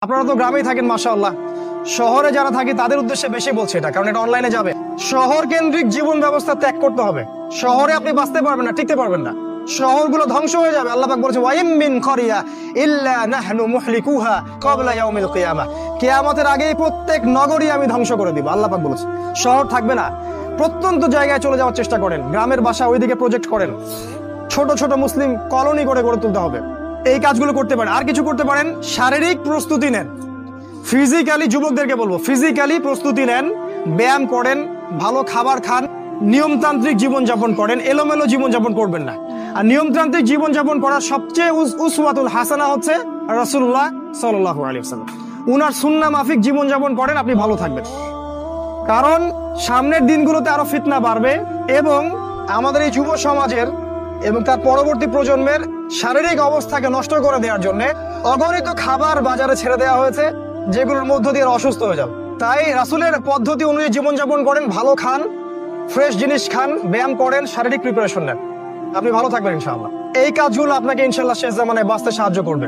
আপনারা তো গ্রামেই থাকেন মাশাআল্লাহ। শহরে যারা থাকে তাদের উদ্দেশ্যে বেশি বলছে এটা, কারণ এটা অনলাইনে যাবে। শহর কেন্দ্রিক জীবন ব্যবস্থা ত্যাগ করতে হবে। শহরে আপনি বাঁচতে পারবেন না, টিকতে পারবেন না। শহরগুলো ধ্বংস হয়ে যাবে। আল্লাহ পাক বলেছে ওয়াইম মিন ক্বরিয়া ইল্লা নাহনু মুহলিকুহা ক্বাবলা ইয়াউমিল কিয়ামা। কিয়ামতের আগেই প্রত্যেক নগরী আমি ধ্বংস করে দিব, আল্লাহ পাক বলেছে। শহর থাকবে না, প্রত্যন্ত জায়গায় চলে যাওয়ার চেষ্টা করেন। গ্রামের বাসা ওইদিকে প্রজেক্ট করেন। ছোট ছোট মুসলিম কলোনি করে গড়ে তুলতে হবে। এই কাজগুলো করতে পারেন। আর কিছু করতে পারেন, শারীরিক প্রস্তুতি নেন। ফিজিক্যালি যুবকদেরকে বলবো, ফিজিক্যালি প্রস্তুতি নেন, ব্যায়াম করেন, ভালো খাবার খান, নিয়মতান্ত্রিক জীবনযাপন করেন। এলোমেলো জীবনযাপন করবেন না। আর নিয়মতান্ত্রিক জীবনযাপন করার সবচেয়ে উসওয়াতুল হাসানা হচ্ছে রাসূলুল্লাহ সাল্লাল্লাহু আলাইহি ওয়াসাল্লাম। উনার সুন্নাহ মাফিক জীবনযাপন করেন, আপনি ভালো থাকবেন। কারণ সামনের দিনগুলোতে আরো ফিতনা বাড়বে এবং আমাদের এই যুব সমাজের এবং তার পরবর্তী প্রজন্মের শারীরিক অবস্থাকে নষ্ট করে দেওয়ার জন্য অগণিত খাবার বাজারে ছেড়ে দেওয়া হয়েছে, যেগুলোর মধ্য দিয়ে অসুস্থ হয়ে যাবে। তাই রাসূলের পদ্ধতি অনুযায়ী জীবনযাপন করেন, ভালো খান, ফ্রেশ জিনিস খান, ব্যায়াম করেন, শারীরিক প্রিপারেশন নেন, আপনি ভালো থাকবেন ইনশাআল্লাহ। এই কাজগুলো আপনাকে ইনশাআল্লাহ শেষ জামানায় বাঁচতে সাহায্য করবে।